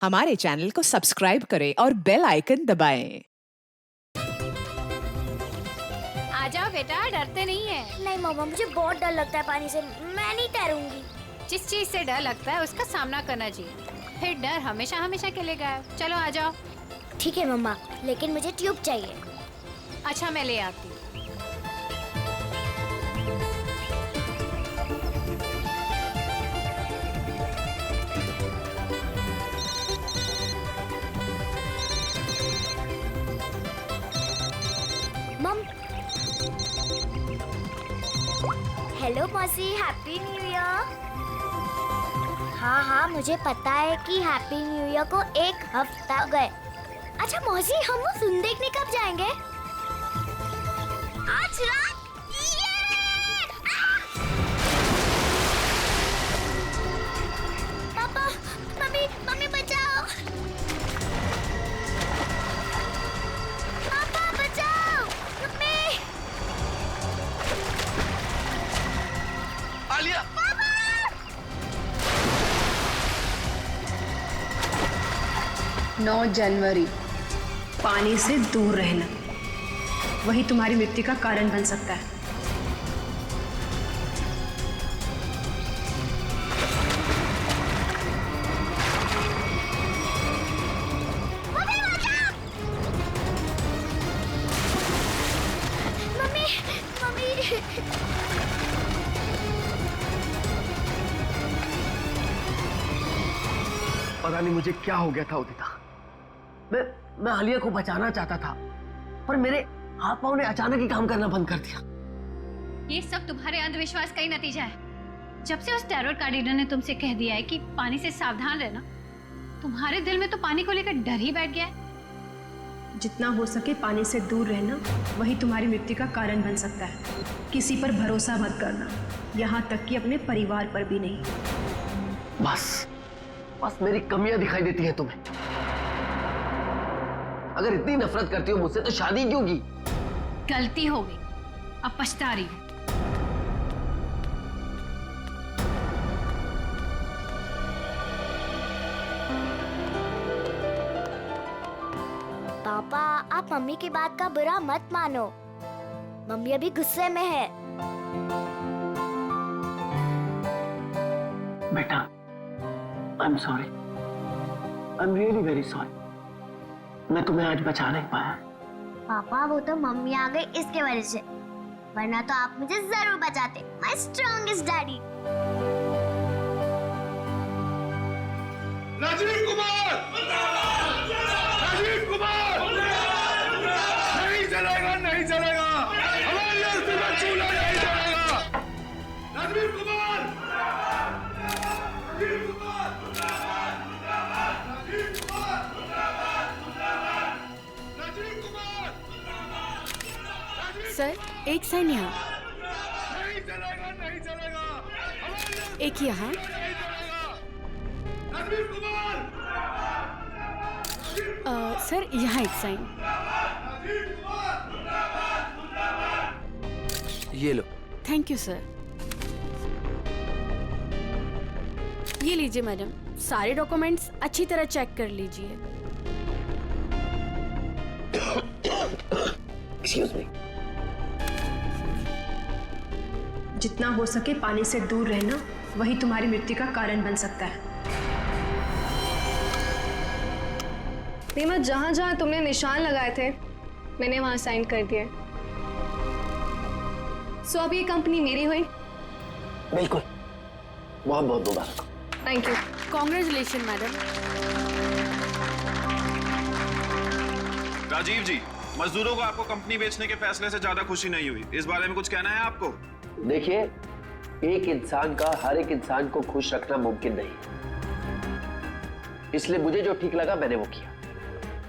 हमारे चैनल को सब्सक्राइब करें और बेल आइकन दबाएं। आ जाओ बेटा, डरते नहीं है। नहीं मम्मा, मुझे बहुत डर लगता है पानी से, मैं नहीं तैरूंगी। जिस चीज से डर लगता है उसका सामना करना चाहिए, फिर डर हमेशा हमेशा के लिए गायब। चलो आ जाओ। ठीक है मम्मा, लेकिन मुझे ट्यूब चाहिए। अच्छा, मैं ले आती हूँ। मम, हेलो मौसी, हैप्पी न्यू ईयर। हाँ, मुझे पता है कि हैप्पी न्यू ईयर को 1 हफ्ता हो गए। अच्छा मौसी, हम वो फिल्म देखने कब जाएंगे? आज रात। पापा, मम्मी बचाओ। पापा बचाओ, मम्मी। आलिया! 9 जनवरी, पानी से दूर रहना वही तुम्हारी मृत्यु का कारण बन सकता है। मम्मी। पता नहीं मुझे क्या हो गया था उदिता। मैं आलिया को बचाना चाहता था, पर मेरे हाथ पांव ने अचानक ही काम करना बंद कर दिया। ये सब तुम्हारे अंधविश्वास का ही नतीजा है। जब से उस टैरोट कार्डिनर ने तुमसे कह दिया है कि पानी से सावधान रहना, तुम्हारे दिल में तो पानी को लेकर डर ही बैठ गया है। जितना हो सके पानी से दूर रहना वही तुम्हारी मृत्यु का कारण बन सकता है। किसी पर भरोसा मत करना, यहाँ तक कि अपने परिवार पर भी नहीं। बस मेरी कमियां दिखाई देती हैं तुम्हें। अगर इतनी नफरत करती हो मुझसे तो शादी क्यों की? गलती हो गई, अब पछता रही हूँ। पापा, आप मम्मी की बात का बुरा मत मानो। मम्मी अभी गुस्से में है। बेटा, I am sorry, I am really very sorry. मैं तुम्हें आज बचा नहीं पाया। पापा, वो तो मम्मी आ गई इसके वजह से, वरना तो आप मुझे जरूर बचाते। My strongest daddy. Rajeev Kumar! Rajeev Kumar! नहीं चलेगा, नहीं चलेगा। हमारी अर्थी में चूल्हा नहीं चलेगा। राजीव कुमार! राजीव कुमार! राजीव कुमार! राजीव कुमार! सर, एक साइन यहाँ, नहीं चलेगा, नहीं चलेगा। हमारी एक यहाँ। नहीं चलेगा। राजीव कुमार! सर, यहाँ एक साइन। ये लो। Thank you sir. ये लीजिए मैडम, सारे डॉक्यूमेंट्स अच्छी तरह चेक कर लीजिए। Excuse me. जितना हो सके पानी से दूर रहना वही तुम्हारी मृत्यु का कारण बन सकता है। रीमा, जहाँ जहाँ तुमने निशान लगाए थे मैंने वहाँ साइन कर दिए। सो अब ये कंपनी मेरी हुई। बिल्कुल, बहुत बहुत मुबारक। Thank you. Congratulation madam. Rajiv ji, मजदूरों को आपको कंपनी बेचने के फैसले से ज्यादा खुशी नहीं हुई। इस बारे में कुछ कहना है आपको? देखिए, एक इंसान का हर एक इंसान को खुश रखना मुमकिन नहीं, इसलिए मुझे जो ठीक लगा मैंने वो किया।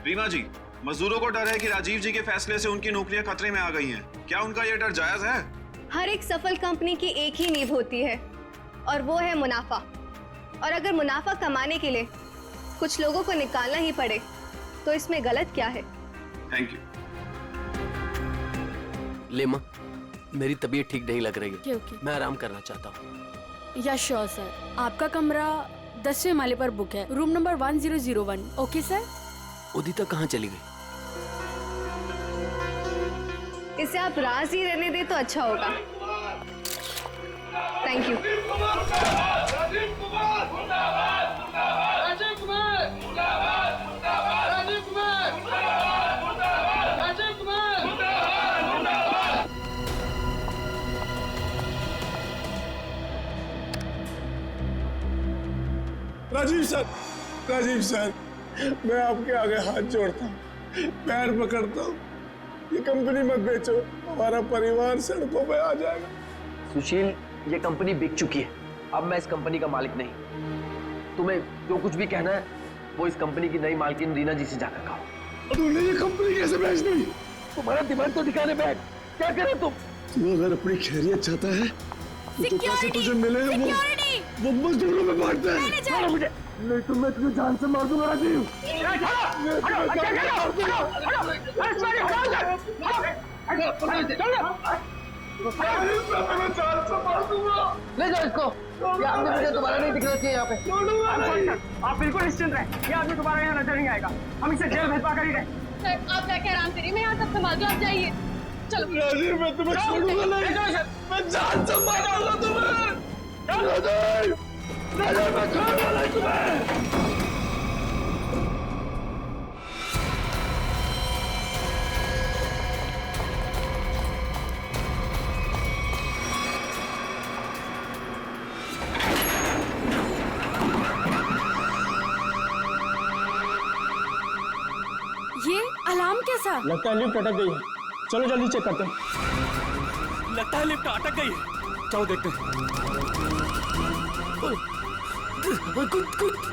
रीमा जी, मजदूरों को डर है कि राजीव जी के फैसले से उनकी नौकरियां खतरे में आ गई हैं। क्या उनका ये डर जायज है? हर एक सफल कंपनी की एक ही नींव होती है और वो है मुनाफा। और अगर मुनाफा कमाने के लिए कुछ लोगों को निकालना ही पड़े तो इसमें गलत क्या है? Thank you. लेमा, मेरी तबीयत ठीक नहीं लग रही है। ओके। मैं आराम करना चाहता हूँ। या श्योर सर, आपका कमरा 10वें माले पर बुक है, room number 1001। Okay sir. Udita कहाँ चली गई? इसे आप राज ही रहने दे तो अच्छा होगा। Thank you. Rajeev Kumar Rajeev Kumar Rajeev Kumar Rajeev Kumar. Rajeev sir, मैं आपके आगे हाथ जोड़ता हूँ, पैर पकड़ता हूँ, ये कंपनी मत बेचो, हमारा परिवार सड़कों पे आ जाएगा। सुशील, ये कंपनी बिक चुकी है, अब मैं इस कंपनी का मालिक नहीं। तुम्हें जो कुछ भी कहना है वो इस कंपनी की नई मालकिन रीना जी से जाकर कहो। तूने ये कंपनी कैसे बेच दी? तुम्हारा दिमाग तो दिखाने बैठ, क्या करे तुम? तू अगर अपनी खैरियत चाहता है तो पैसे तुझे मिले वो मजदूरों में बांटते हैं। छोड़ो मुझे, नहीं तो मैं तुझे जान से मार दूंगा राजीव। ले जाओ इसको, ये आदमी मुझे दोबारा नहीं दिखना चाहिए यहाँ पे। आप बिल्कुल निश्चिंत रहें, ये आदमी दोबारा यहाँ नजर नहीं आएगा। हम इसे जेल भेजवा कर ही रहे। सर आप जाके आराम करिए, मैं यहाँ सब संभाल दूँ, आप जाइए। चलो राजीव, मैं तुम्हें छोड़ूंगा नहीं, मैं जान से मारूंगा तुम्हें। राजीव, राजीव, मैं छोड़ूंगा नहीं तुम्हें। ये अलार्म कैसा? लगता है लिफ्ट अटक गई है, चलो जल्दी चेक करते हैं। लगता है लिफ्ट अटक गई है, चलो देखते हैं।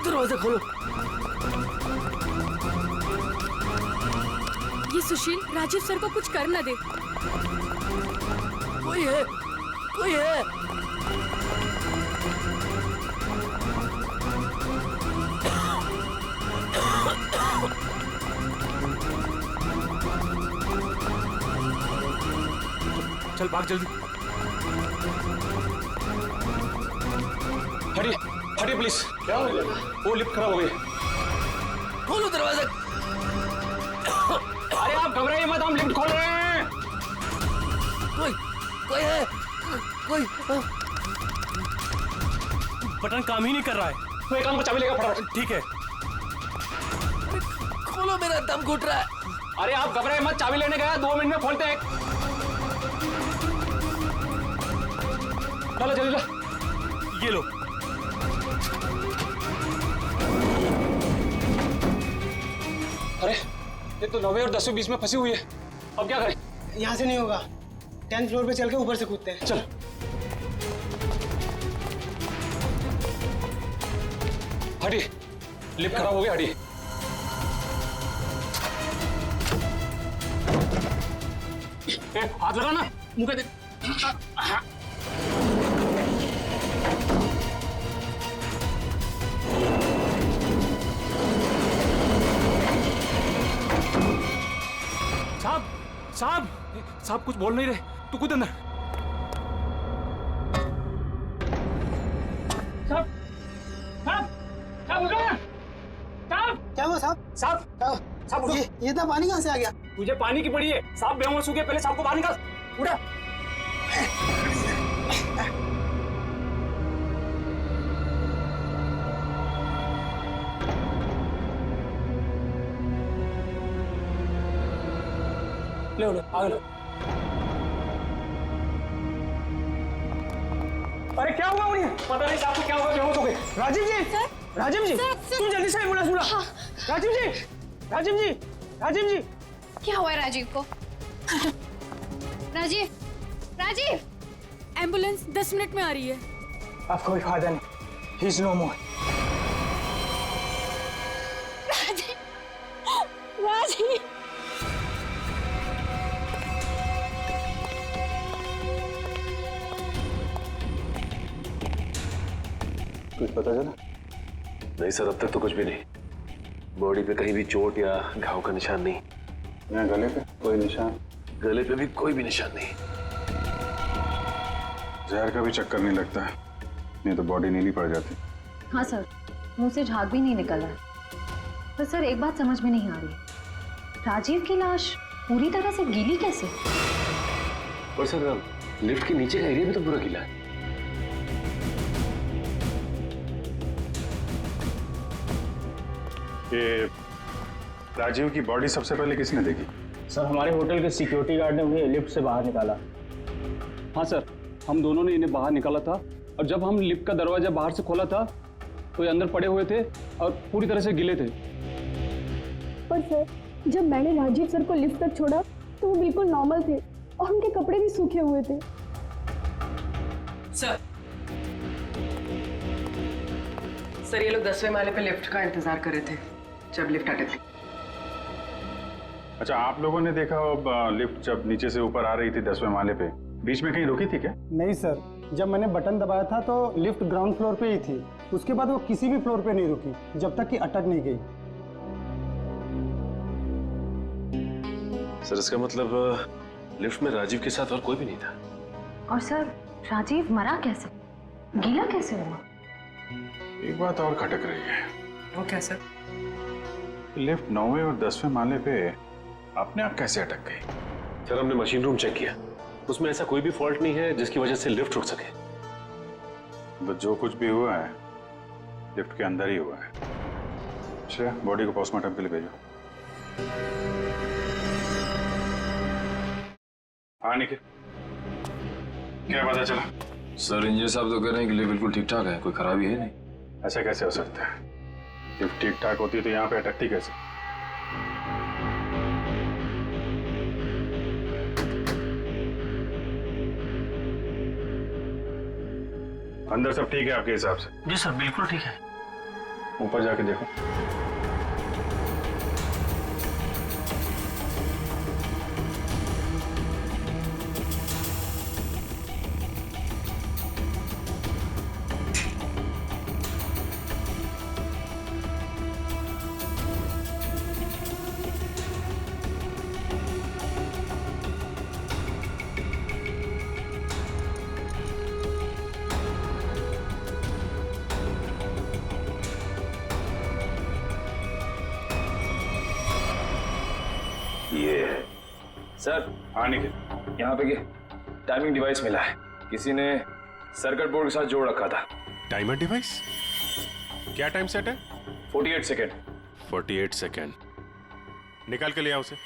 दरवाजा खोलो। ये सुशील राजीव सर को कुछ कर न दे। कोई है, कोई है। चल भाग जल्दी। हटिए हटिए प्लीज। क्या हो गया? वो लिफ्ट खराब हो गई। खोलो दरवाजा। अरे आप घबराइए मत, हम लिफ्ट खोल रहे हैं। कोई है, कोई। बटन काम ही नहीं कर रहा है। तो एक काम को चाबी लेकर फटाफट। ठीक है। खोलो, मेरा दम घुट रहा है। अरे आप घबराइए मत, चाबी लेने गया, 2 मिनट में खोलते हैं। चलो जल्दी ला, ये लो। अरे ये तो 9वें और 10वें बीच में फंसी हुई है, अब क्या करें? यहाँ से नहीं होगा, 10th फ्लोर पे चल के ऊपर से कूदते हैं। चल। हटिए, लिफ्ट खराब हो गया, हटिए। हाथ लगा ना, मुंह पे दे। साहब साहब साहब कुछ बोल नहीं रहे, तू कूद अंदर। साहब साहब साहब उठो ना। साहब क्या हुआ साहब? साहब साहब उठो। ये था पानी कहाँ से आ गया? तुझे पानी की पड़ी है, साहब बेहोश हो गए, पहले साहब को बाहर निकाल। उठा। ले लो, आगे लो। अरे क्या हुआ उन्हें? पता नहीं साहब को क्या हुआ, बेहोश हो गए। राजीव जी, राजीव जी, तुम जल्दी से एम्बुलेंस बुला। राजीव जी, राजीव जी, राजीव जी। क्या हुआ है राजीव को? राजीव, राजीव। एम्बुलेंस 10 मिनट में आ रही है। अब कोई फायदा नहीं, ही इज नो मोर। राजीव, राजीव। कुछ पता चला? नहीं सर, अब तक तो कुछ भी नहीं। बॉडी पे कहीं भी चोट या घाव का निशान नहीं। यहाँ गले पे कोई निशान? गले पे भी कोई भी निशान नहीं। जहर का भी चक्कर नहीं लगता है, नहीं तो बॉडी नीली पड़ जाती। हाँ सर, मुंह से झाग भी नहीं निकल रहा। पर सर एक बात समझ में नहीं आ रही, राजीव की लाश पूरी तरह से गीली कैसे? और सर लिफ्ट के नीचे का एरिया भी तो पूरा गीला है। ये राजीव की बॉडी सबसे पहले किसने देखी? सर हमारे होटल के सिक्योरिटी गार्ड ने उन्हें लिफ्ट से बाहर निकाला। हाँ सर, हम दोनों ने इन्हें बाहर निकाला था और जब हम लिफ्ट का दरवाजा बाहर से खोला था तो ये अंदर पड़े हुए थे और पूरी तरह से गिले थे। पर सर, जब मैंने राजीव सर को लिफ्ट तक छोड़ा तो वो बिल्कुल नॉर्मल थे और उनके कपड़े भी सूखे हुए थे। सर ये लोग 10वें माले पे लिफ्ट का इंतजार कर रहे थे जब लिफ्ट अटक गई। अच्छा, आप लोगों ने देखा लिफ्ट जब नीचे से ऊपर आ रही थी 10वें माले पे, बीच में कहीं रुकी थी क्या? नहीं सर, जब मैंने बटन दबाया था तो लिफ्ट ग्राउंड फ्लोर पे ही थी। उसके बाद वो किसी भी फ्लोर पे नहीं रुकी जब तक कि अटक नहीं गई। सर इसका मतलब लिफ्ट में राजीव के साथ और कोई भी नहीं था। और सर राजीव मरा कैसे, गीला कैसे हुआ? एक बात और खटक रही है। वो क्या सर? लिफ्ट 9वें और 10वें माले पे अपने आप कैसे अटक गई? सर हमने मशीन रूम चेक किया, उसमें ऐसा कोई भी फॉल्ट नहीं है जिसकी वजह से लिफ्ट रुक सके। तो जो कुछ भी हुआ है लिफ्ट के अंदर ही हुआ है। अच्छा, बॉडी को पोस्टमार्टम के लिए भेजो। हाँ निखिल, क्या पता चला? सर इंजीनियर साहब तो कह रहे हैं कि लिफ्ट बिल्कुल ठीक ठाक है, कोई खराबी है नहीं। ऐसा कैसे हो सकता है? लिफ्ट ठीक ठाक होती तो यहाँ पे अटकती कैसे? अंदर सब ठीक है आपके हिसाब से? जी सर, बिल्कुल ठीक है। ऊपर जाके देखो। ये है सर। हाँ निखिल, यहाँ पे टाइमिंग डिवाइस मिला है, किसी ने सर्किट बोर्ड के साथ जोड़ रखा था। Timer device? क्या टाइम सेट है? 48 सेकेंड। 48 सेकेंड। निकाल के ले आओ उसे।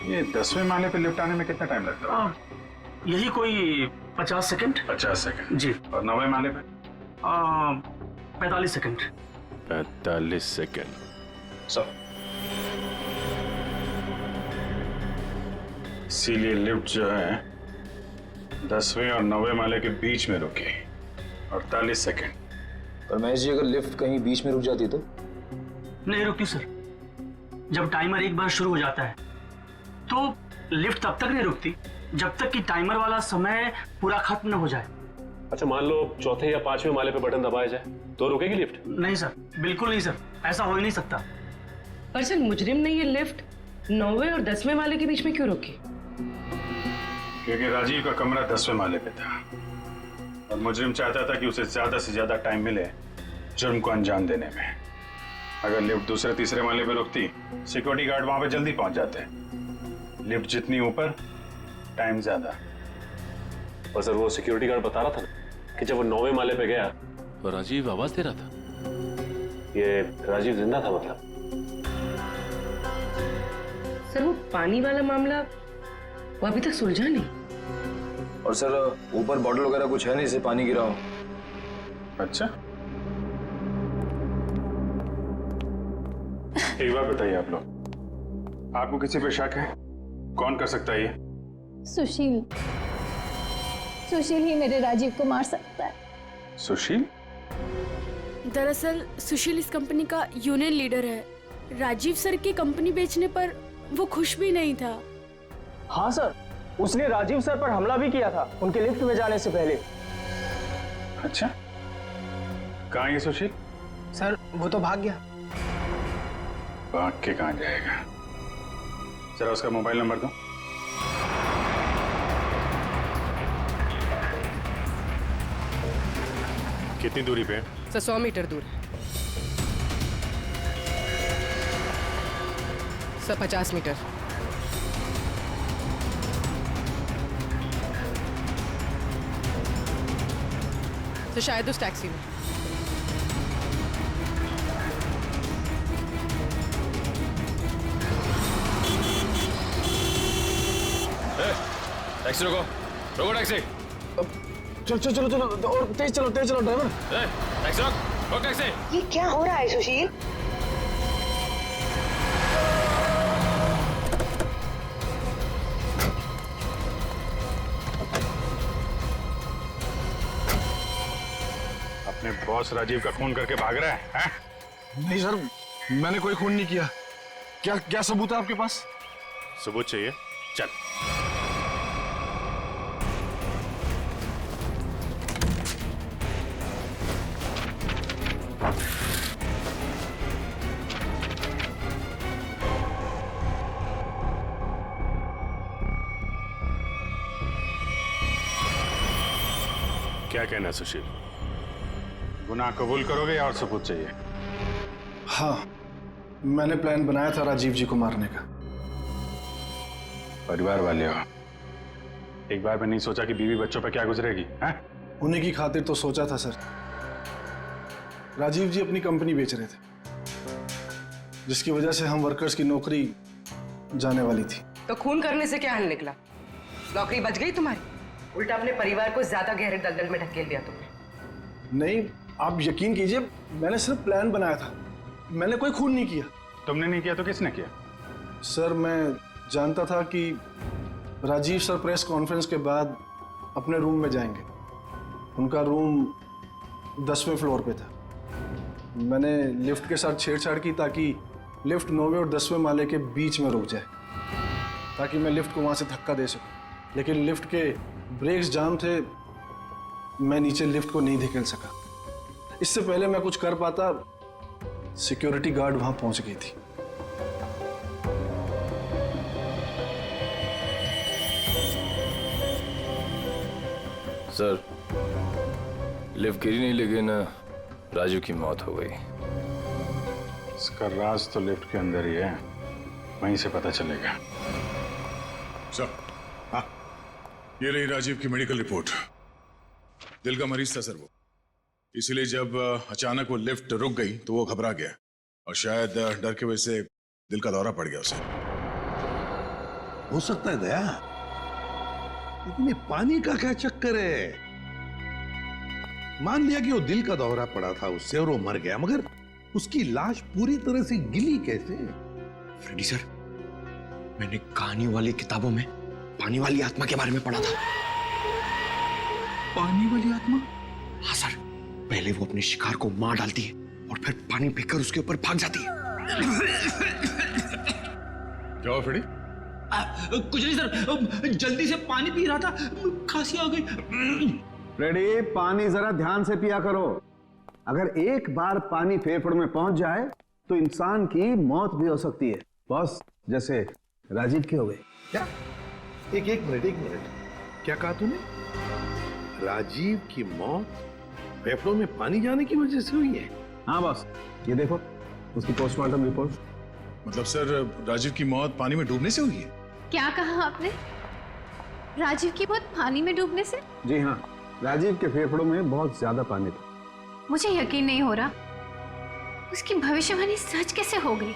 ये 10वें माले पे लिफ्ट आने में कितना टाइम लगता है? यही कोई 50 सेकंड। 50 सेकेंड जी। और 9वें माले पे? 45 सेकंड। 45 सेकेंड। सर इसीलिए लिफ्ट जो है 10वें और 9वें माले के बीच में रुकी 48 सेकेंड। पर महेश जी, अगर लिफ्ट कहीं बीच में रुक जाती तो? नहीं रुकती सर। जब टाइमर एक बार शुरू हो जाता है तो लिफ्ट तब तक नहीं रुकती जब तक कि टाइमर वाला समय पूरा खत्म न हो जाए। अच्छा, मान लो चौथे या 5वें माले पे बटन दबाया जाए तो रुकेगी लिफ्ट? नहीं सर, बिल्कुल नहीं सर, ऐसा हो ही नहीं सकता। पर सर मुजरिम ने ये लिफ्ट 9वें और 10वें माले के बीच में क्यों रोकी? क्योंकि राजीव का कमरा 10वें माले पे था और मुजरिम चाहता था कि उसे ज्यादा से ज्यादा टाइम मिले जुर्म को अंजाम देने में। अगर लिफ्ट दूसरे तीसरे माले पे रुकती, सिक्योरिटी गार्ड वहां पे जल्दी पहुंच जाते। लिफ्ट जितनी ऊपर, टाइम ज्यादा। और सर वो सिक्योरिटी गार्ड बता रहा था ना कि जब वो 9वें माले पे गया तो राजीव आवाज दे रहा था। ये राजीव जिंदा था मतलब? सर वो पानी वाला मामला वो अभी तक सुलझा नहीं। और सर ऊपर बॉटल वगैरह कुछ है नहीं, इसे पानी गिरा हो। अच्छा, एक बात बताइए आप लोग, आपको किसी पे शक है? कौन कर सकता है ये? सुशील। सुशील ही मेरे राजीव को मार सकता है। सुशील? दरअसल सुशील इस कंपनी का यूनियन लीडर है। राजीव सर की कंपनी बेचने पर वो खुश भी नहीं था। हाँ सर, उसने राजीव सर पर हमला भी किया था उनके लिफ्ट में जाने से पहले। अच्छा, कहाँ ये सुशील? सर वो तो भाग गया। भाग के कहाँ जाएगा? जरा उसका मोबाइल नंबर दो। कितनी दूरी पे? सर 100 मीटर दूर है। Sir 50 metre. तो शायद उस टैक्सी में। टैक्सी रोको, रोको टैक्सी। चलो चलो चलो चलो और तेज चलो ड्राइवर। टैक्सी रोक टैक्सी। ये क्या हो रहा है सुशील? अपने बॉस राजीव का खून करके भाग रहा है? नहीं सर, मैंने कोई खून नहीं किया। क्या क्या सबूत है आपके पास? सबूत चाहिए? चल। क्या कहना है सुशील? गुनाह कबूल करोगे या और सबूत चाहिए? हाँ, मैंने प्लान बनाया था राजीव जी को मारने का। परिवार वाले हो, एक बार भी नहीं सोचा कि बीवी बच्चों पर क्या गुजरेगी? हैं? उन्हीं की खातिर तो सोचा था सर। राजीव जी अपनी कंपनी बेच रहे थे, जिसकी वजह से हम वर्कर्स की नौकरी जाने वाली थी। तो खून करने से क्या हल निकला? नौकरी बच गई तुम्हारी? उल्टा अपने परिवार को ज्यादा गहरे दलदल में ढकेल दिया तुमने। नहीं, आप यकीन कीजिए, मैंने सिर्फ प्लान बनाया था, मैंने कोई खून नहीं किया। तुमने नहीं किया तो किसने किया? सर, मैं जानता था कि राजीव सर प्रेस कॉन्फ्रेंस के बाद अपने रूम में जाएंगे। उनका रूम 10वें फ्लोर पे था। मैंने लिफ्ट के साथ छेड़छाड़ की ताकि लिफ्ट 9वें और 10वें माले के बीच में रुक जाए, ताकि मैं लिफ्ट को वहाँ से धक्का दे सकूं। लेकिन लिफ्ट के ब्रेक्स जाम थे, मैं नीचे लिफ्ट को नहीं धकेल सका। इससे पहले मैं कुछ कर पाता, सिक्योरिटी गार्ड वहां पहुंच गई थी। सर, लिफ्ट गिरी नहीं, लेकिन राजू की मौत हो गई। इसका राज तो लिफ्ट के अंदर ही है, वहीं से पता चलेगा। सर, हाँ, ये रही राजीव की मेडिकल रिपोर्ट। दिल का मरीज था सर वो, इसीलिए जब अचानक वो लिफ्ट रुक गई तो वो घबरा गया और शायद डर की वजह से दिल का दौरा पड़ गया उसे। हो सकता है दया, लेकिन ये पानी का क्या चक्कर है? मान लिया कि वो दिल का दौरा पड़ा था उससे और वो मर गया, मगर उसकी लाश पूरी तरह से गिली कैसे? फ्रेडी सर, मैंने कहानी वाली किताबों में पानी वाली आत्मा के बारे में पढ़ा था। पानी वाली आत्मा? हाँ सर, पहले वो अपने शिकार को मार डालती है और फिर पानी फेंककर उसके ऊपर भाग जाती है। क्या हुआ फ्रेडी? कुछ नहीं सर, जल्दी से पानी पी रहा था, खांसी आ गई। फ्रेडी, पानी जरा ध्यान से पिया करो। अगर एक बार पानी फेफड़ों में पहुंच जाए तो इंसान की मौत भी हो सकती है, बॉस, जैसे राजीव की हो गई। क्या? एक मिनट, क्या कहा तूने? राजीव की मौत फेफड़ों में पानी जाने की वजह से हुई है? हाँ बॉस, ये देखो उसकी पोस्टमार्टम रिपोर्ट। मतलब सर, राजीव की मौत पानी में डूबने से हुई है? क्या कहा आपने? राजीव की मौत पानी में डूबने से? जी हाँ, राजीव के फेफड़ों में बहुत ज्यादा पानी था। मुझे यकीन नहीं हो रहा, उसकी भविष्यवाणी सच कैसे हो गई?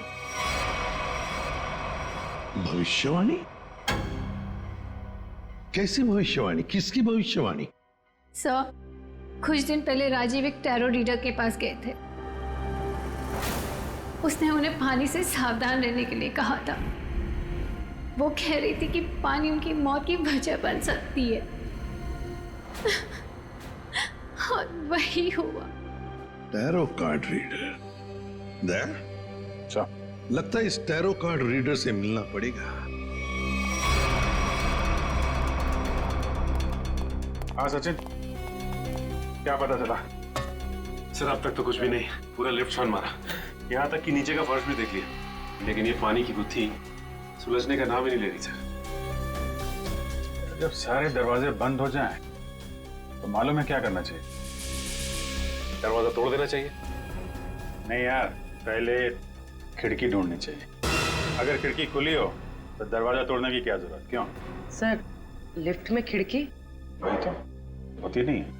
भविष्यवाणी? कैसी भविष्यवाणी? किसकी भविष्यवाणी? सर, कुछ दिन पहले राजीव एक टैरो रीडर के पास गए थे। उसने उन्हें पानी से सावधान रहने के लिए कहा था। वो कह रही थी कि पानी उनकी मौत की वजह बन सकती है। और वही हुआ। Tarot card reader? दया, लगता है इस टैरो कार्ड रीडर से मिलना पड़ेगा। हाँ सचिन, क्या पता चला? सर, अब तक तो कुछ भी नहीं, पूरा लिफ्ट छान मारा, यहाँ तक कि नीचे का फर्श भी देख लिया, लेकिन ये पानी की गुत्थी सुलझने का नाम ही नहीं ले रही सर। जब सारे दरवाजे बंद हो जाएं, तो मालूम है क्या करना चाहिए? दरवाजा तोड़ देना चाहिए। नहीं यार, पहले खिड़की ढूंढनी चाहिए। अगर खिड़की खुली हो तो दरवाजा तोड़ने की क्या जरूरत? क्यों सर, लिफ्ट में खिड़की? वही तो होती नहीं है।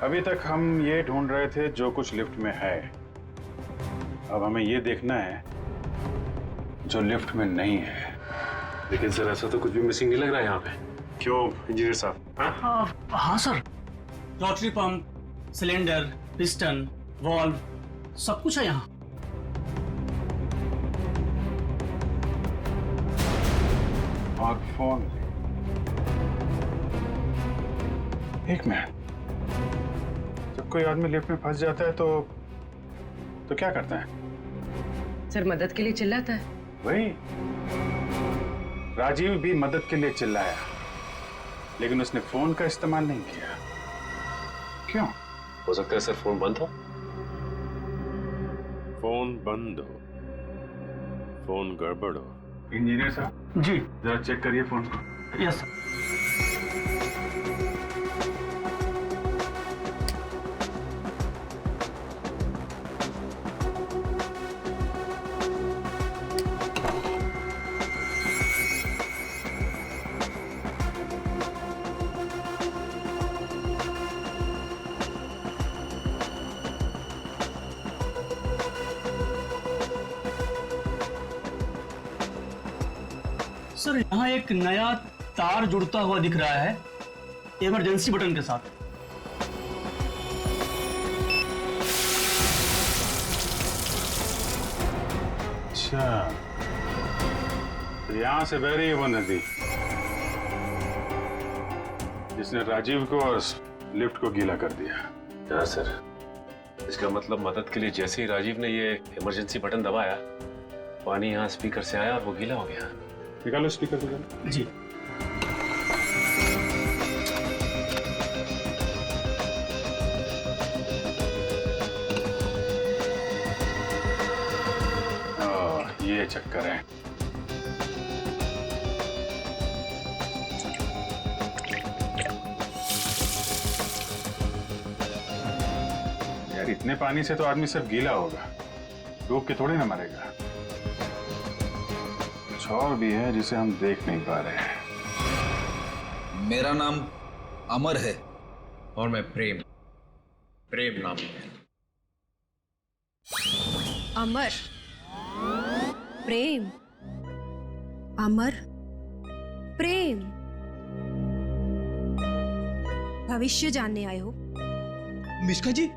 अभी तक हम ये ढूंढ रहे थे जो कुछ लिफ्ट में है। अब हमें ये देखना है जो लिफ्ट में नहीं है। लेकिन सर ऐसा तो कुछ भी मिसिंग नहीं लग रहा है यहाँ पे। क्यों इंजीनियर साहब? हाँ sir, rotary pump, cylinder, piston, valve, सब कुछ है यहाँ। स्मार्टफोन। एक मिनट, जब कोई आदमी लिफ्ट में फंस जाता है तो क्या करता है? सर मदद के लिए चिल्लाता है। वही, राजीव भी मदद के लिए चिल्लाया, लेकिन उसने फोन का इस्तेमाल नहीं किया। क्यों? हो सकता है सर फोन बंद हो। फोन बंद हो, फोन गड़बड़ हो। इंजीनियर साहब जी, जरा चेक करिए फोन को। Yes sir. सर यहाँ एक नया तार जुड़ता हुआ दिख रहा है इमरजेंसी बटन के साथ। अच्छा, तो यहां से बह रही है वो नदी जिसने राजीव को और लिफ्ट को गीला कर दिया। हाँ सर, इसका मतलब मदद के लिए जैसे ही राजीव ने ये इमरजेंसी बटन दबाया, पानी यहाँ स्पीकर से आया और वो गीला हो गया। निकालो स्पीकर निकालो। जी। ये चक्कर है। यार इतने पानी से तो आदमी सब गीला होगा, डूब के थोड़ी ना मरेगा। कुछ और भी है जिसे हम देख नहीं पा रहे हैं। मेरा नाम अमर है और मैं प्रेम नाम है। अमर, प्रेम, अमर, प्रेम। भविष्य जानने आए हो? मिश्का जी,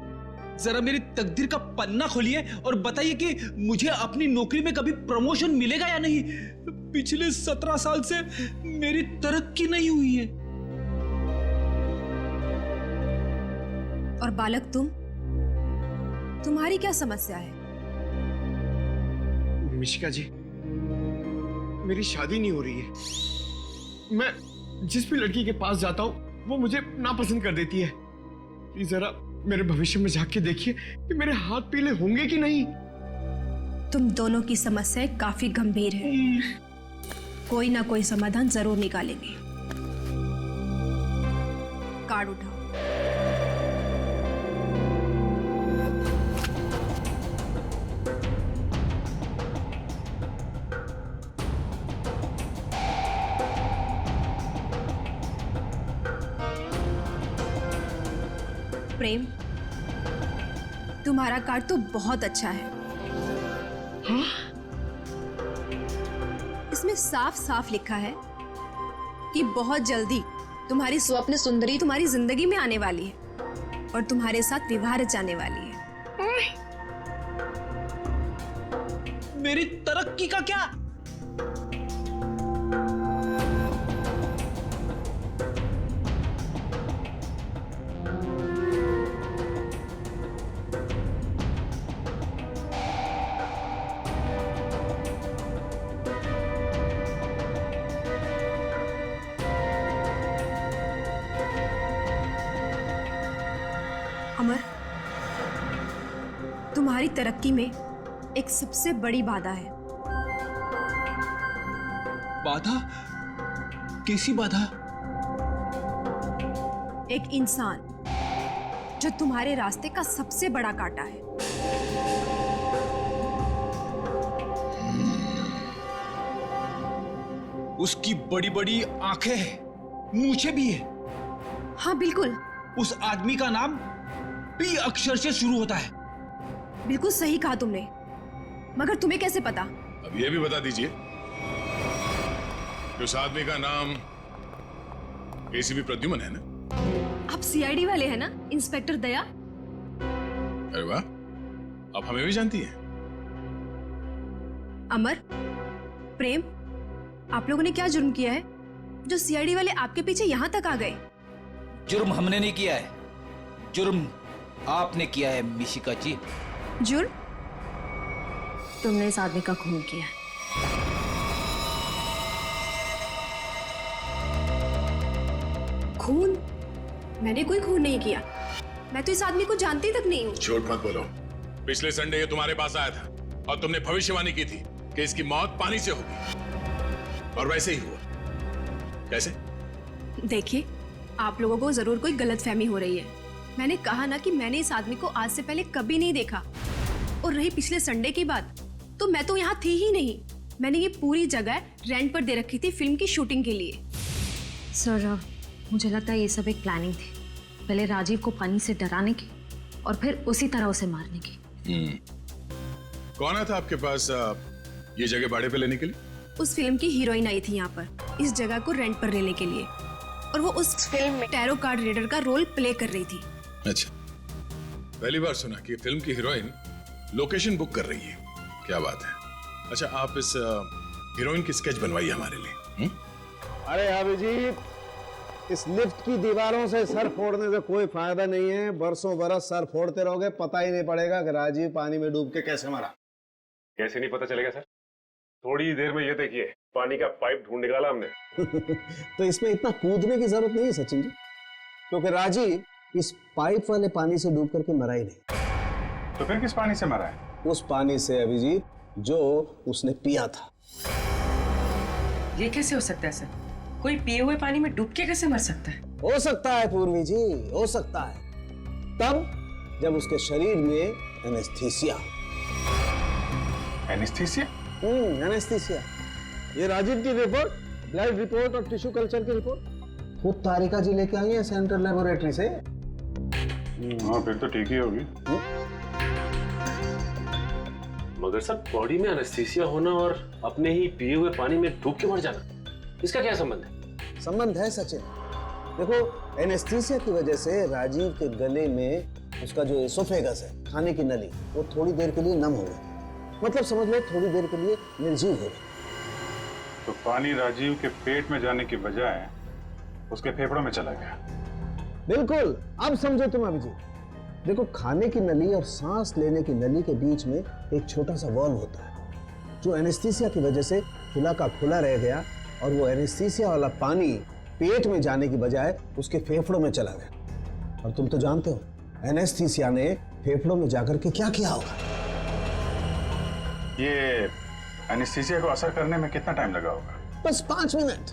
जरा मेरी तकदीर का पन्ना खोलिए और बताइए कि मुझे अपनी नौकरी में कभी प्रमोशन मिलेगा या नहीं। पिछले 17 साल से मेरी तरक्की नहीं हुई है। और बालक तुम्हारी क्या समस्या है? मिशिका जी, मेरी शादी नहीं हो रही है। मैं जिस भी लड़की के पास जाता हूँ वो मुझे नापसंद कर देती है। प्लीज जरा मेरे भविष्य में झांक के देखिए कि मेरे हाथ पीले होंगे कि नहीं। तुम दोनों की समस्याएं काफी गंभीर है, कोई ना कोई समाधान जरूर निकालेंगे। कार्ड उठाओ। प्रेम, तुम्हारा कार्ड तो बहुत अच्छा है। हाँ? इसमें साफ साफ लिखा है कि बहुत जल्दी तुम्हारी स्वप्न सुंदरी तुम्हारी जिंदगी में आने वाली है और तुम्हारे साथ विवाह रचाने वाली है। मेरी तरक्की का क्या? अमर, तुम्हारी तरक्की में एक सबसे बड़ी बाधा है। बाधा? कैसी बाधा? एक इंसान जो तुम्हारे रास्ते का सबसे बड़ा कांटा है। उसकी बड़ी बड़ी आंखें हैं, मूछें भी है। हाँ बिल्कुल। उस आदमी का नाम पी अक्षर से शुरू होता है। बिल्कुल सही कहा तुमने, मगर तुम्हें कैसे पता? अब ये भी बता दीजिए कि उस आदमी का नाम एसीपी प्रद्युमन है ना? आप सीआईडी वाले हैं ना, इंस्पेक्टर दया? अरे वाह, आप हमें भी जानती हैं। अमर, प्रेम, आप लोगों ने क्या जुर्म किया है जो सीआईडी वाले आपके पीछे यहां तक आ गए? जुर्म हमने नहीं किया है, जुर्म आपने किया है मिशिका जी। जुर्म? तुमने इस आदमी का खून किया है। खून? मैंने कोई खून नहीं किया। मैं तो इस आदमी को जानती तक नहीं हूँ। झूठ मत बोलो। पिछले संडे ये तुम्हारे पास आया था और तुमने भविष्यवाणी की थी कि इसकी मौत पानी से होगी, और वैसे ही हुआ। कैसे? देखिए, आप लोगों को जरूर कोई गलतफहमी हो रही है। मैंने कहा ना कि मैंने इस आदमी को आज से पहले कभी नहीं देखा। और रही पिछले संडे की बात, तो मैं तो यहाँ थी ही नहीं। मैंने ये पूरी जगह रेंट पर दे रखी थी फिल्म की शूटिंग के लिए। सर, मुझे लगता है ये सब एक प्लानिंग थी, पहले राजीव को पानी से डराने की और फिर उसी तरह उसे मारने की। कौन आया था आपके पास ये जगह भाड़े पे लेने के लिए? उस फिल्म की हीरोइन आई थी यहाँ पर इस जगह को रेंट पर लेने के लिए, और वो उस फिल्म में टैरो कार्ड रीडर का रोल प्ले कर रही थी। अच्छा, पहली बार सुना कि फिल्म की हीरोइन लोकेशन बुक कर रही है। क्या बात है। अच्छा, आप इस हीरोइन की स्केच बनवाइए हमारे लिए। अरे अभिजीत, इस लिफ्ट की दीवारों से सर फोड़ने से कोई फायदा नहीं है। बरसों बरस सर फोड़ते रहोगे, पता ही नहीं पड़ेगा कि राजीव पानी में डूब के कैसे मरा। कैसे नहीं पता चलेगा सर? थोड़ी देर में ये देखिए, पानी का पाइप ढूंढ निकाला हमने। तो इसमें इतना कूदने की जरूरत नहीं है सचिन जी, क्योंकि राजीव इस पाइप वाले पानी से डूब करके मरा ही नहीं। तो फिर किस पानी से मरा है? उस पानी से अभिजीत जो उसने पिया था। ये कैसे हो सकता है सर? कोई पिए हुए पानी में डूब के कैसे मर सकता है? हो सकता है पूर्वी जी, हो सकता है, तब जब उसके शरीर में एनेस्थीसिया। एनेस्थीसिया? एनेस्थीसिया। ये राजीव की रिपोर्ट, ब्लड रिपोर्ट और टिश्यू कल्चर की रिपोर्ट खुद तारिका जी लेके आई है सेंट्रल लेबोरेटरी से। हाँ, फिर तो ठीक ही होगी। मगर सर, बॉडी में एनेस्थीसिया होना और अपने ही पिए हुए पानी में डूब के मर जाना, इसका क्या संबंध है? संबंध है सचिन। देखो, एनेस्थीसिया की वजह से राजीव के गले में उसका जो एसोफेगस है, खाने की नली, वो थोड़ी देर के लिए नम हो गई। मतलब समझ लो थोड़ी देर के लिए निर्जीव हो गई। तो पानी राजीव के पेट में जाने की बजाय उसके फेफड़ों में चला गया। बिल्कुल, अब समझो तुम अभिजीत। देखो, खाने की नली और सांस लेने की नली के बीच में एक छोटा सा वॉल्व होता है, जो एनेस्थीसिया की वजह से खुला का खुला रह गया, और वो एनेस्थीसिया वाला पानी पेट में जाने की बजाय उसके फेफड़ों में चला गया। और तुम तो जानते हो एनेस्थीसिया ने फेफड़ों में जाकर के क्या किया होगा। ये एनेस्थीसिया को असर करने में कितना टाइम लगा होगा? बस 5 मिनट।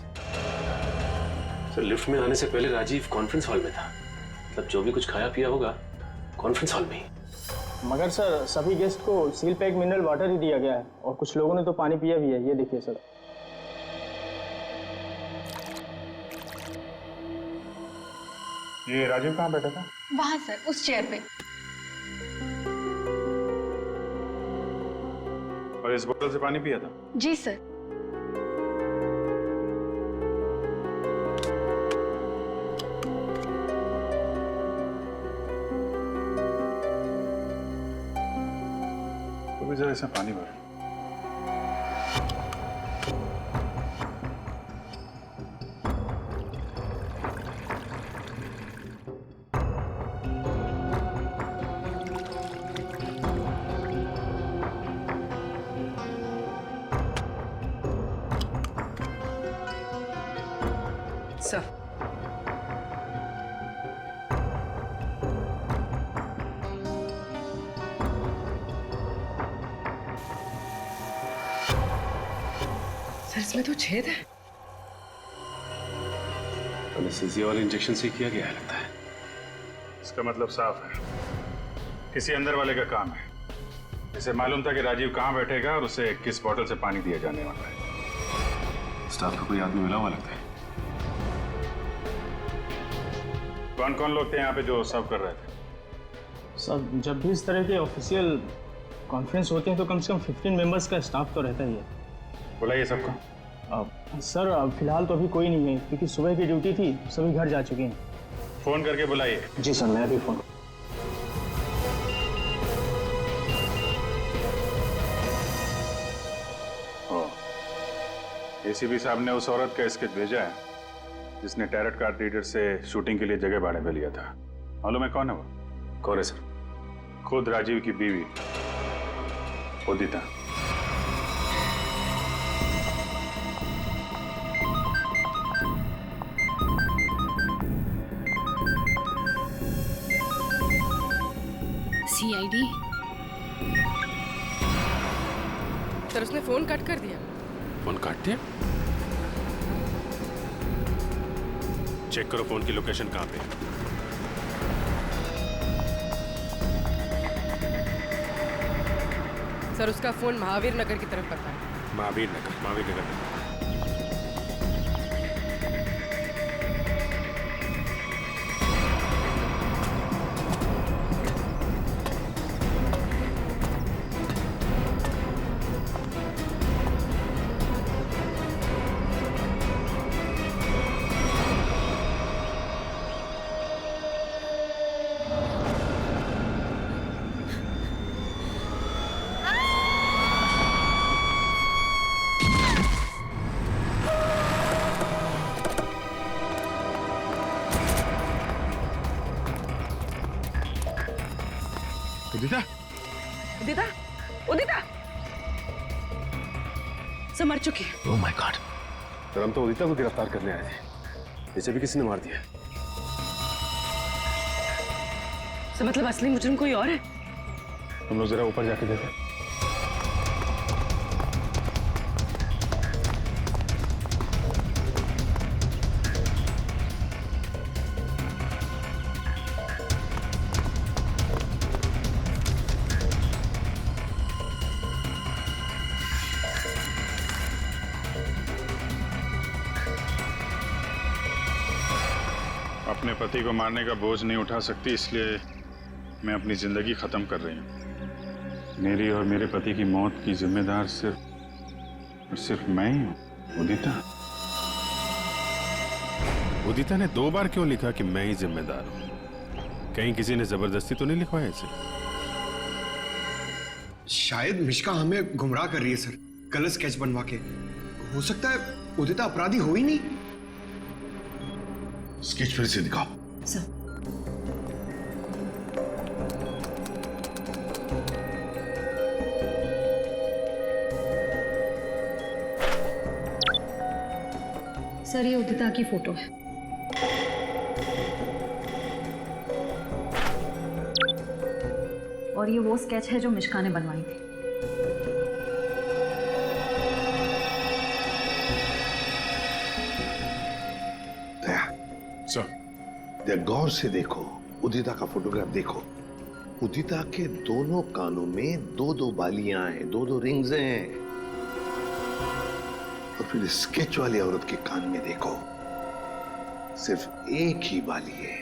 सर, लिफ्ट में आने से पहले राजीव कॉन्फ्रेंस हॉल में था, मतलब जो भी कुछ खाया पिया होगा कॉन्फ्रेंस हॉल में ही। मगर सर, सभी गेस्ट को सील पैक मिनरल वाटर ही दिया गया है, और कुछ लोगों ने तो पानी पिया भी है। ये देखिए सर। ये राजीव कहाँ बैठा था? वहां सर, उस चेयर पे। और इस बोतल से पानी पिया था? जी सर। तो भी जरा इसमें पानी भर। सर, इसमें तो छेद है। एनेस्थीसिया वाले इंजेक्शन से किया गया है लगता है। इसका मतलब साफ है, किसी अंदर वाले का काम है। इसे मालूम था कि राजीव कहाँ बैठेगा और उसे किस बोतल से पानी दिया जाने वाला है। स्टाफ का कोई आदमी मिला हुआ लगता है। कौन कौन लोग थे यहाँ पे जो सर्व कर रहे थे? सर, जब भी इस तरह के ऑफिशियल कॉन्फ्रेंस होते हैं तो कम से कम 15 मेंबर्स का स्टाफ तो रहता ही है। बुलाइए सबको। सर, फिलहाल तो अभी कोई नहीं है क्योंकि सुबह की ड्यूटी थी, सभी घर जा चुके हैं। फोन करके बुलाइए। जी सर, मैं अभी फोन। एसीपी साहब ने उस औरत का स्केच भेजा है जिसने टैरट कार्ड रीडर से शूटिंग के लिए जगह भाड़े पे लिया था। मालूम है कौन है वो? कौन है सर? खुद राजीव की बीवी उदिता। सीआईडी। सर, उसने फोन कट कर दिया। फोन काट दिया? चेक करो फोन की लोकेशन कहाँ पे है। सर, उसका फोन महावीर नगर की तरफ पता है। महावीर नगर। उदिता सब मर चुकी है। Oh my God. सर, हम तो उदिता को गिरफ्तार करने आए थे, इसे भी किसी ने मार दिया। सर, मतलब असली मुजरिम कोई और है? हम लोग जरा ऊपर जाके देखें। अपने पति को मारने का बोझ नहीं उठा सकती, इसलिए मैं अपनी जिंदगी खत्म कर रही हूँ। मेरी और मेरे पति की मौत की जिम्मेदार सिर्फ मैं ही हूँ। उदिता ने 2 बार क्यों लिखा कि मैं ही जिम्मेदार हूँ? कहीं किसी ने जबरदस्ती तो नहीं लिखवाया इसे? शायद मिश्का हमें गुमराह कर रही है सर, गलत स्केच बनवा के। हो सकता है उदिता अपराधी हो ही नहीं। स्केच फिर से दिखाओ। सर, सर, ये उदिता की फोटो है। और ये वो स्केच है जो मिश्का ने बनवाई थी। गौर से देखो, उदिता का फोटोग्राफ देखो। उदिता के दोनों कानों में 2-2 बालियां हैं, 2-2 रिंग्स हैं। और फिर स्केच वाली औरत के कान में देखो, सिर्फ एक ही बाली है,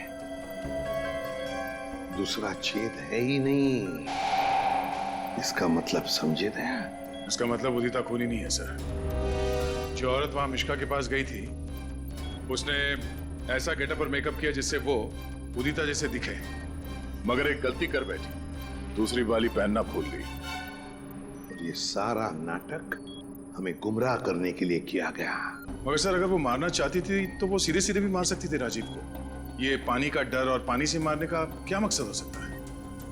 दूसरा छेद है ही नहीं। इसका मतलब समझे थे? इसका मतलब उदिता खूनी नहीं है सर। जो औरत वहां मिश्का के पास गई थी, उसने ऐसा गेटअप और मेकअप किया जिससे वो उदिता जैसे दिखे, मगर एक गलती कर बैठी, दूसरी बाली पहनना भूल गई। और ये सारा नाटक हमें गुमराह करने के लिए किया गया। मगर सर, अगर वो मारना चाहती थी तो वो सीधे सीधे भी मार सकती थी राजीव को। ये पानी का डर और पानी से मारने का क्या मकसद हो सकता है?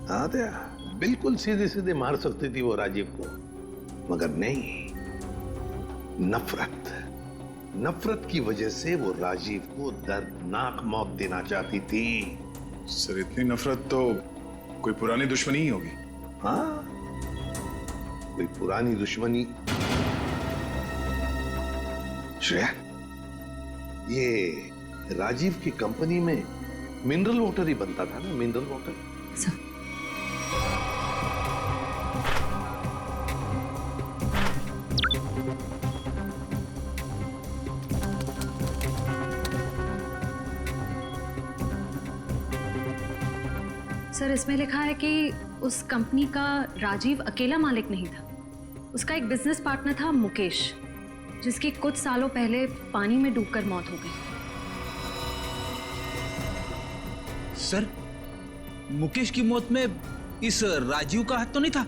हाँ दया, बिल्कुल सीधे सीधे मार सकती थी वो राजीव को, मगर नहीं, नफरत की वजह से वो राजीव को दर्दनाक मौत देना चाहती थी। सर, इतनी नफरत तो कोई पुरानी दुश्मनी ही होगी। हाँ, कोई पुरानी दुश्मनी। श्रेया, ये राजीव की कंपनी में मिनरल वाटर ही बनता था ना, मिनरल वाटर। सर सर इसमें लिखा है कि उस कंपनी का राजीव अकेला मालिक नहीं था, उसका एक बिजनेस पार्टनर था मुकेश, जिसकी कुछ सालों पहले पानी में डूबकर मौत हो गई। सर मुकेश की मौत में इस राजीव का हाथ तो नहीं था?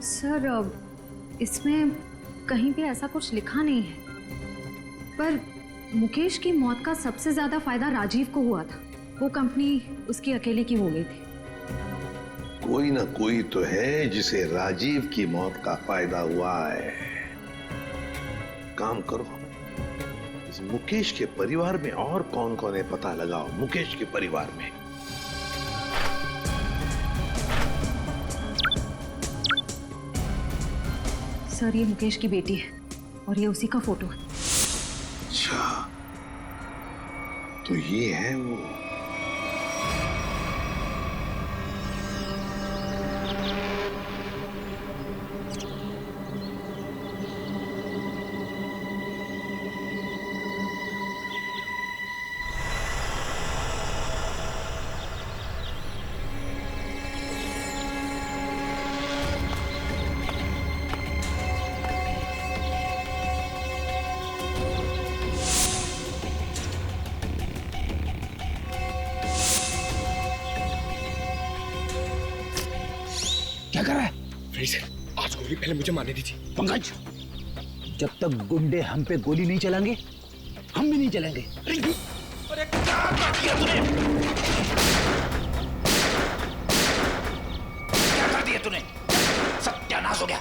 सर इसमें कहीं भी ऐसा कुछ लिखा नहीं है, पर मुकेश की मौत का सबसे ज्यादा फायदा राजीव को हुआ था। वो कंपनी उसकी अकेले की हो गई थी। कोई ना कोई तो है जिसे राजीव की मौत का फायदा हुआ है। काम करो, इस मुकेश के परिवार में और कौन कौन है पता लगाओ। मुकेश के परिवार में सर ये मुकेश की बेटी है और ये उसी का फोटो है। अच्छा, तो ये है वो। क्या कर रहा है? आज गोली पहले मुझे मारने दी थी। पंकज, जब तक गुंडे हम पे गोली नहीं चलाएंगे हम भी नहीं चलेंगे। अरे क्या किया तूने? क्या कर दिया तूने? सत्यानाश हो गया।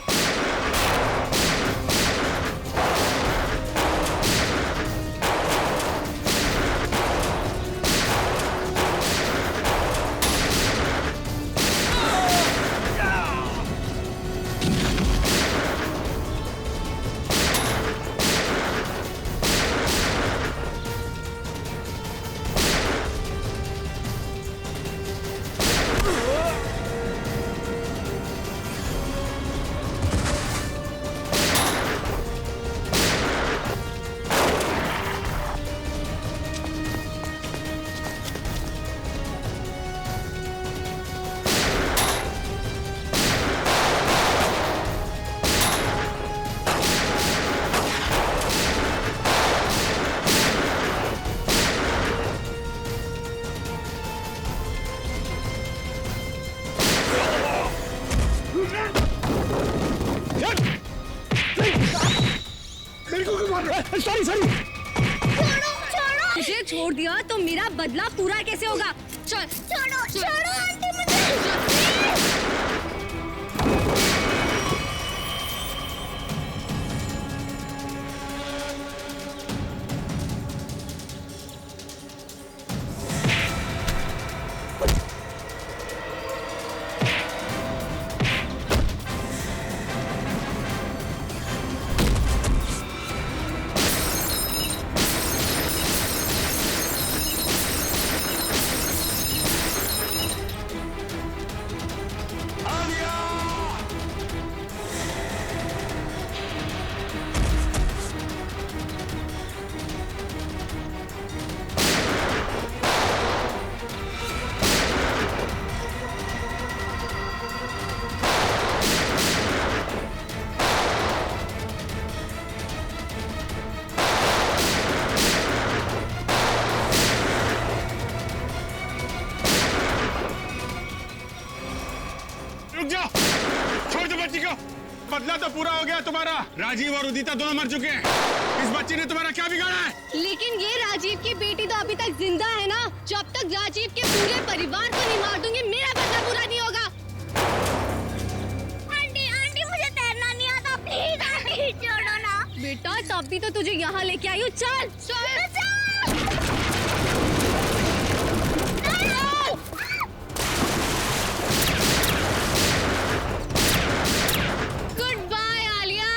सॉरी उसे छोड़ दिया तो मेरा बदला पूरा कैसे होगा? चल छोड़ो आंटी मुझे। रुक जाओ, छोड़ दो बच्ची को। बदला तो पूरा हो गया तुम्हारा। राजीव और उदिता दोनों मर चुके हैं। इस बच्ची ने तुम्हारा क्या बिगाड़ा है? लेकिन ये राजीव की बेटी तो अभी तक जिंदा है ना। जब तक राजीव के पूरे परिवार को नहीं मार दूंगी मेरा बदला पूरा नहीं होगा। आंटी मुझे तैरना नहीं आता, प्लीज आंटी छोड़ो ना। बेटा तब भी तो तुझे यहाँ लेके आई हूँ। चल चल गुड बाय आलिया।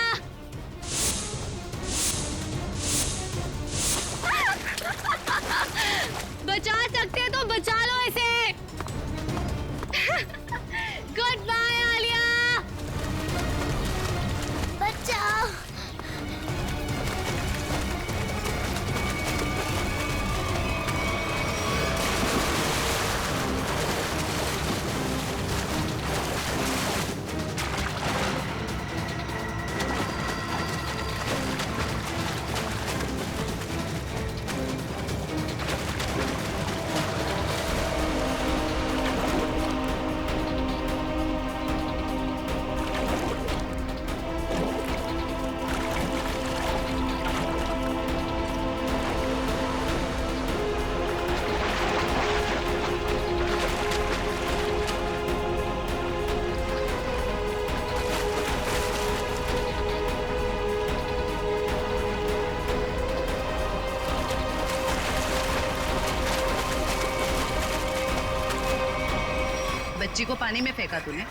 बच्ची को पानी में फेंका तूने।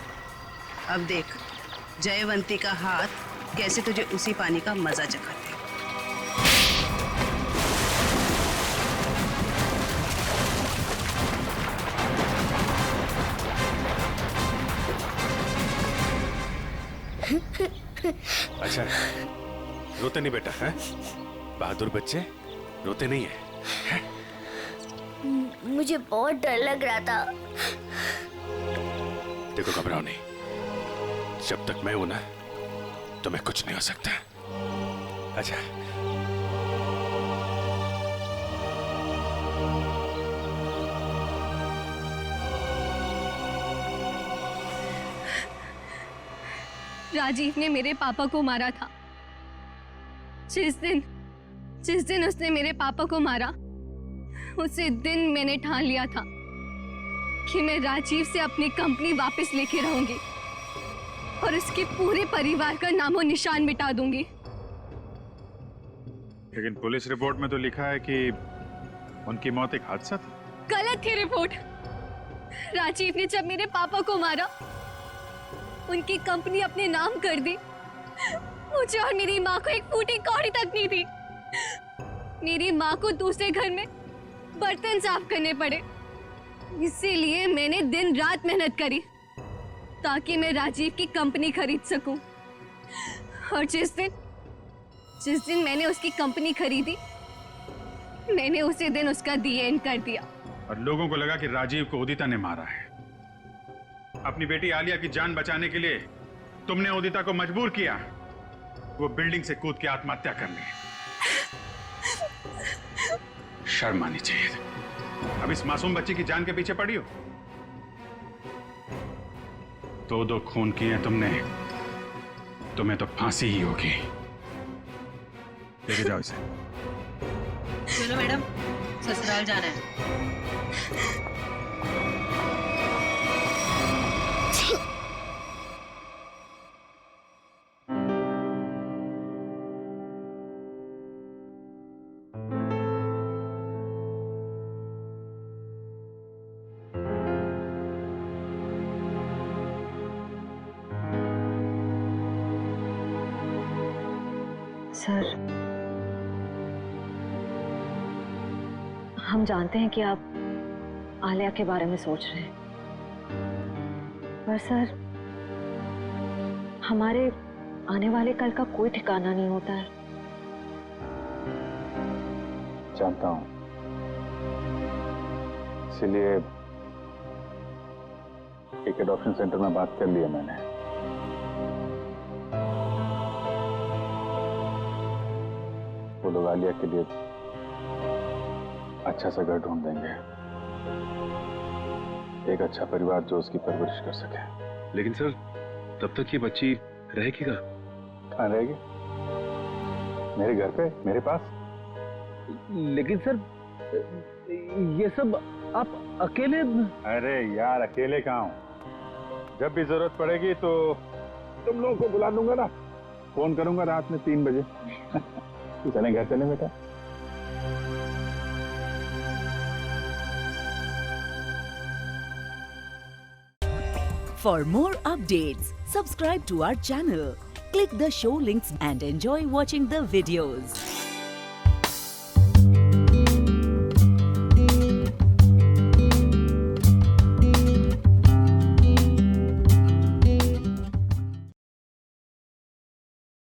अब देख जयवंती का हाथ कैसे तुझे उसी पानी का मजा चखाते। अच्छा रोते नहीं बेटा है? बहादुर बच्चे रोते नहीं है? मुझे बहुत डर लग रहा था। देखो घबराओ नहीं, जब तक मैं हूं ना तुम्हें कुछ नहीं हो सकता। अच्छा राजीव ने मेरे पापा को मारा था। जिस दिन उसने मेरे पापा को मारा, उसी दिन मैंने ठान लिया था कि मैं राजीव से अपनी कंपनी वापस लेके रहूंगी और उसके पूरे परिवार का नामो निशान मिटा दूंगी। लेकिन पुलिस रिपोर्ट में तो लिखा है कि उनकी मौत एक हादसा थी। गलत थी रिपोर्ट। राजीव ने जब मेरे पापा को मारा, उनकी कंपनी अपने नाम कर दी। मुझे और मेरी माँ को एक फूटी कौड़ी तक नहीं दी। मेरी माँ को दूसरे घर में बर्तन साफ करने पड़े। इसीलिए मैंने दिन रात मेहनत करी ताकि मैं राजीव की कंपनी खरीद सकूं। और जिस दिन मैंने उसकी कंपनी खरीदी, मैंने उसी दिन उसका दी एंड कर दिया। और लोगों को लगा कि राजीव को उदिता ने मारा है। अपनी बेटी आलिया की जान बचाने के लिए तुमने उदिता को मजबूर किया वो बिल्डिंग से कूद के आत्महत्या करने। शर्म आनी चाहिए। अब इस मासूम बच्ची की जान के पीछे पड़ी हो। दो खून किए हैं तुमने, तुम्हें तो फांसी ही होगी। लेके जाओ इसे। चलो मैडम, ससुराल जाना है। सर, हम जानते हैं कि आप आलिया के बारे में सोच रहे हैं, पर सर हमारे आने वाले कल का कोई ठिकाना नहीं होता है। जानता हूं, इसीलिए एक एडॉप्शन सेंटर में बात कर लिया मैंने। वो लोग आलिया के लिए अच्छा सा घर ढूंढ देंगे, एक अच्छा परिवार जो उसकी परवरिश कर सके। लेकिन सर तब तक ये बच्ची रहेगी कहाँ रहेगी? मेरे घर पे, मेरे पास। लेकिन सर ये सब आप अकेले? अरे यार अकेले कहाँ हूँ, जब भी जरूरत पड़ेगी तो तुम लोगों को बुला लूंगा ना, फोन करूंगा रात में 3 बजे। चलें घर चलें बेटा। For more updates, subscribe to our channel, click the show links and enjoy watching the videos.